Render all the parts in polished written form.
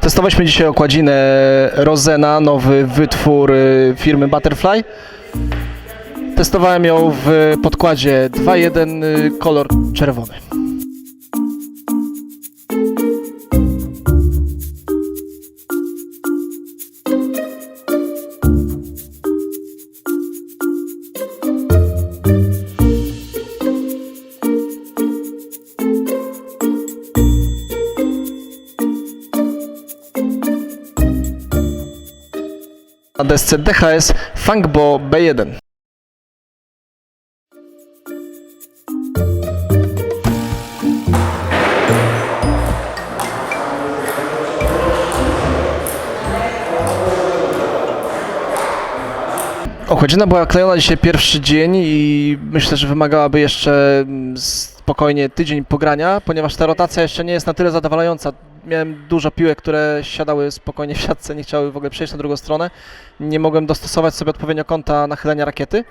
Testowaliśmy dzisiaj okładzinę Rosena, nowy wytwór firmy Butterfly. Testowałem ją w podkładzie 2.1, kolor czerwony. Na desce DHS Funkbo B1. Okładzina była klejona dzisiaj pierwszy dzień i myślę, że wymagałaby jeszcze spokojnie tydzień pogrania, ponieważ ta rotacja jeszcze nie jest na tyle zadowalająca. Miałem dużo piłek, które siadały spokojnie w siatce, nie chciały w ogóle przejść na drugą stronę. Nie mogłem dostosować sobie odpowiednio kąta nachylenia rakiety,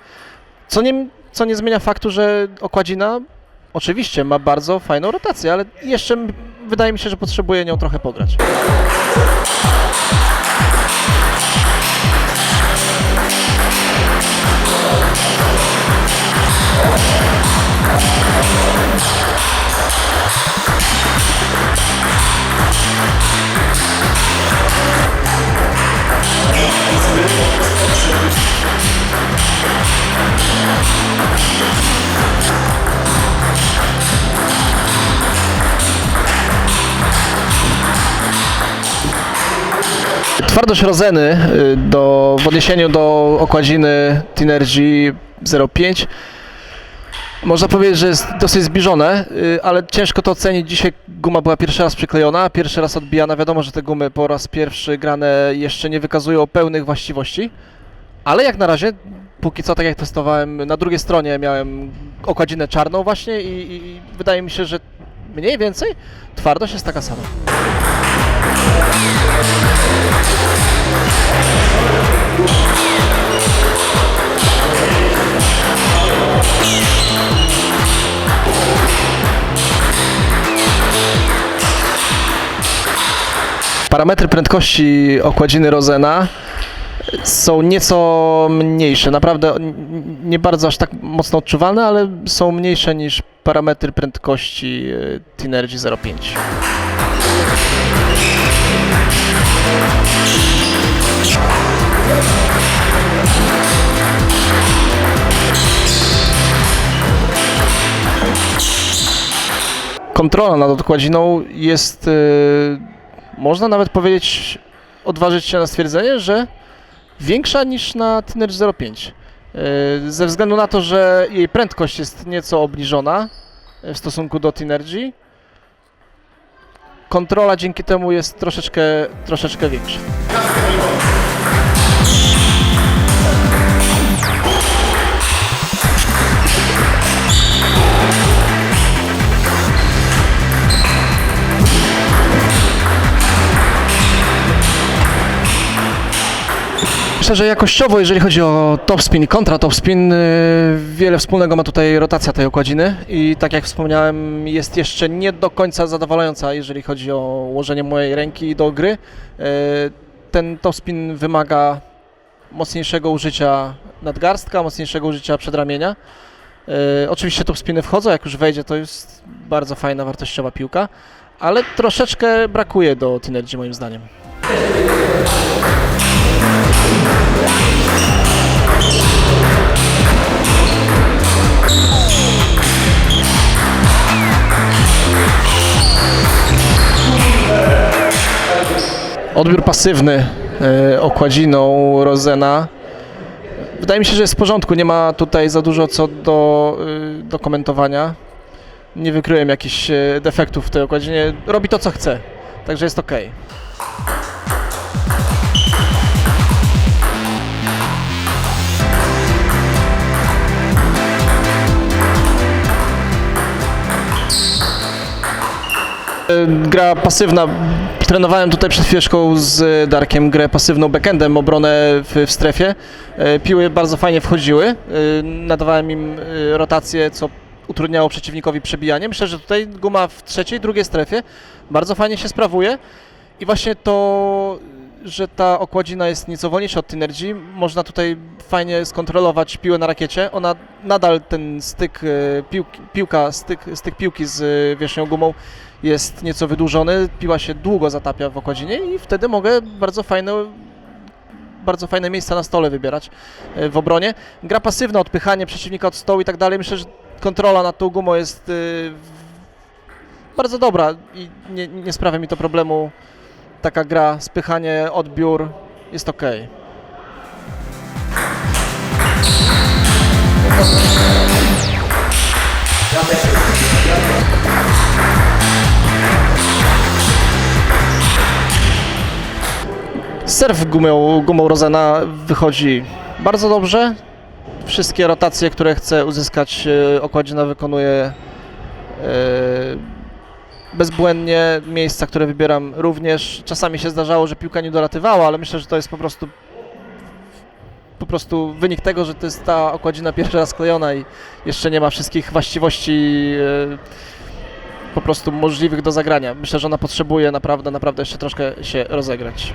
co nie zmienia faktu, że okładzina oczywiście ma bardzo fajną rotację, ale jeszcze wydaje mi się, że potrzebuje nią trochę pograć. Twardość Roseny w odniesieniu do okładziny Tinergy 05 można powiedzieć, że jest dosyć zbliżone, ale ciężko to ocenić. Dzisiaj guma była pierwszy raz przyklejona, pierwszy raz odbijana. Wiadomo, że te gumy po raz pierwszy grane jeszcze nie wykazują pełnych właściwości, ale jak na razie, póki co, tak jak testowałem, na drugiej stronie miałem okładzinę czarną właśnie i wydaje mi się, że mniej więcej twardość jest taka sama. Parametry prędkości okładziny Rosena są nieco mniejsze, naprawdę nie bardzo aż tak mocno odczuwalne, ale są mniejsze niż parametry prędkości Tinergy 05. Kontrola nad okładziną jest, można nawet powiedzieć, odważyć się na stwierdzenie, że większa niż na Tinergy 05. Ze względu na to, że jej prędkość jest nieco obniżona w stosunku do Tinergy, kontrola dzięki temu jest troszeczkę większa. Myślę, że jakościowo, jeżeli chodzi o topspin i kontra topspin, wiele wspólnego ma tutaj rotacja tej okładziny i tak jak wspomniałem, jest jeszcze nie do końca zadowalająca, jeżeli chodzi o ułożenie mojej ręki do gry. Ten topspin wymaga mocniejszego użycia nadgarstka, mocniejszego użycia przedramienia. Oczywiście topspiny wchodzą, jak już wejdzie, to jest bardzo fajna, wartościowa piłka, ale troszeczkę brakuje do Tinergy moim zdaniem. Odbiór pasywny okładziną Rosena wydaje mi się, że jest w porządku, nie ma tutaj za dużo co do komentowania. Nie wykryłem jakichś defektów w tej okładzinie, robi to co chce, także jest ok. Gra pasywna. Trenowałem tutaj przed chwileczką z Darkiem grę pasywną backendem, obronę w strefie. Piły bardzo fajnie wchodziły, nadawałem im rotację, co utrudniało przeciwnikowi przebijanie. Myślę, że tutaj guma w trzeciej, drugiej strefie bardzo fajnie się sprawuje I właśnie to, że ta okładzina jest nieco wolniejsza od Tinergy, można tutaj fajnie skontrolować piłę na rakiecie. Ona nadal ten styk styk piłki z wierzchnią gumą jest nieco wydłużony, piła się długo zatapia w okładzinie i wtedy mogę bardzo fajne miejsca na stole wybierać w obronie. Gra pasywna, odpychanie przeciwnika od stołu i tak dalej. Myślę, że kontrola nad tą gumą jest bardzo dobra i nie sprawia mi to problemu. Taka gra, spychanie, odbiór jest ok. Serw gumą Rosena wychodzi bardzo dobrze. Wszystkie rotacje, które chcę uzyskać, okładzina wykonuje bezbłędnie. Miejsca, które wybieram również. Czasami się zdarzało, że piłka nie dolatywała, ale myślę, że to jest po prostu wynik tego, że to jest ta okładzina pierwszy raz klejona i jeszcze nie ma wszystkich właściwości po prostu możliwych do zagrania. Myślę, że ona potrzebuje naprawdę jeszcze troszkę się rozegrać.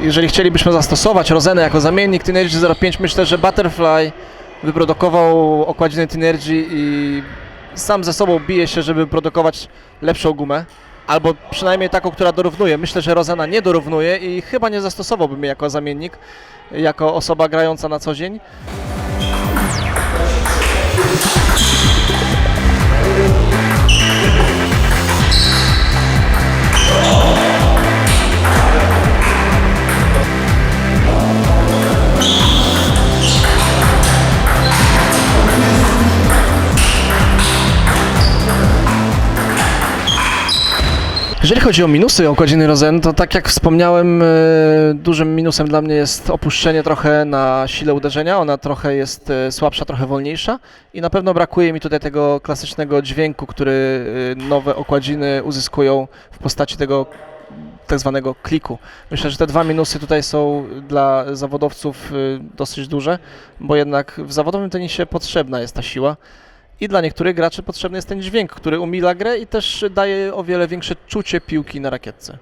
Jeżeli chcielibyśmy zastosować Rosenę jako zamiennik Tinergy 05, myślę, że Butterfly wyprodukował okładziny Tinergy i sam ze sobą bije się, żeby produkować lepszą gumę, albo przynajmniej taką, która dorównuje. Myślę, że Rosena nie dorównuje i chyba nie zastosowałbym jej jako zamiennik, jako osoba grająca na co dzień. Jeżeli chodzi o minusy okładziny Rosen, to tak jak wspomniałem, dużym minusem dla mnie jest opuszczenie trochę na sile uderzenia. Ona trochę jest słabsza, trochę wolniejsza i na pewno brakuje mi tutaj tego klasycznego dźwięku, który nowe okładziny uzyskują w postaci tego tak zwanego kliku. Myślę, że te dwa minusy tutaj są dla zawodowców dosyć duże, bo jednak w zawodowym tenisie potrzebna jest ta siła. I dla niektórych graczy potrzebny jest ten dźwięk, który umila grę i też daje o wiele większe czucie piłki na rakietce.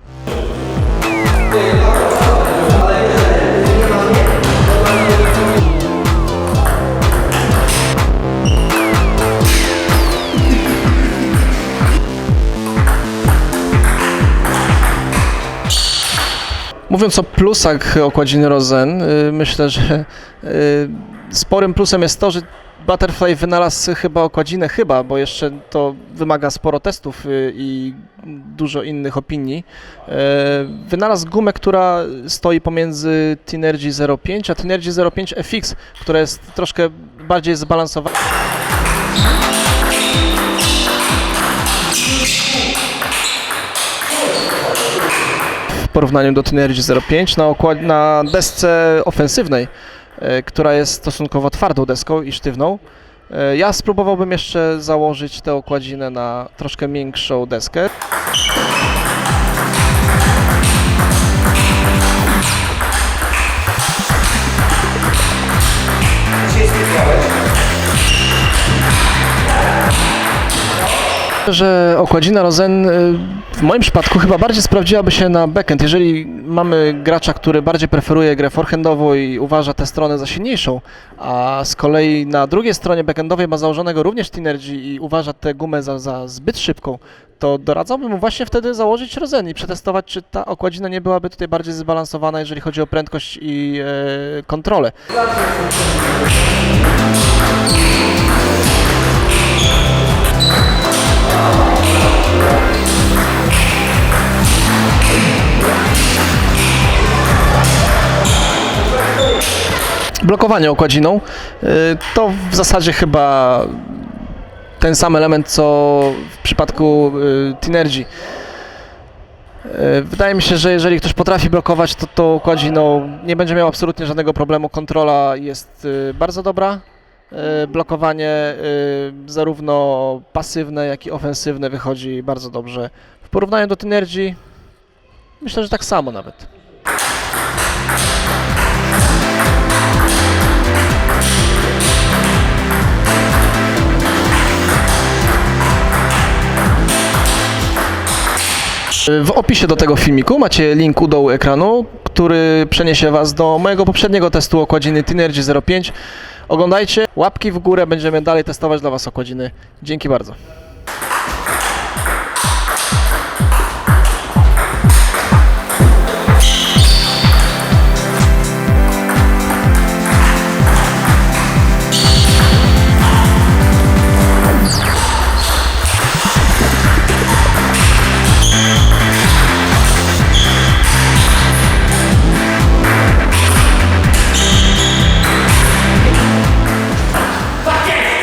Mówiąc o plusach okładziny Rosen, myślę, że sporym plusem jest to, że Butterfly wynalazł okładzinę, bo jeszcze to wymaga sporo testów i dużo innych opinii. Wynalazł gumę, która stoi pomiędzy Tinergy 05 a Tinergy 05 FX, która jest troszkę bardziej zbalansowana. W porównaniu do Tinergy 05 na desce ofensywnej, która jest stosunkowo twardą deską i sztywną. Ja spróbowałbym jeszcze założyć tę okładzinę na troszkę miększą deskę. Że okładzina Rosen w moim przypadku chyba bardziej sprawdziłaby się na backhand. Jeżeli mamy gracza, który bardziej preferuje grę forehandową i uważa tę stronę za silniejszą, a z kolei na drugiej stronie backhandowej ma założonego również Tinergy i uważa tę gumę za zbyt szybką, to doradzałbym mu właśnie wtedy założyć Rosen i przetestować, czy ta okładzina nie byłaby tutaj bardziej zbalansowana, jeżeli chodzi o prędkość i kontrolę. Blokowanie okładziną to w zasadzie chyba ten sam element co w przypadku Tinergy. Wydaje mi się, że jeżeli ktoś potrafi blokować, to okładziną nie będzie miał absolutnie żadnego problemu. Kontrola jest bardzo dobra. blokowanie zarówno pasywne, jak i ofensywne wychodzi bardzo dobrze. W porównaniu do Tynergy myślę, że tak samo nawet. W opisie do tego filmiku macie link u dołu ekranu, który przeniesie Was do mojego poprzedniego testu okładziny Tynergy 05. Oglądajcie, łapki w górę, będziemy dalej testować dla Was okładziny. Dzięki bardzo.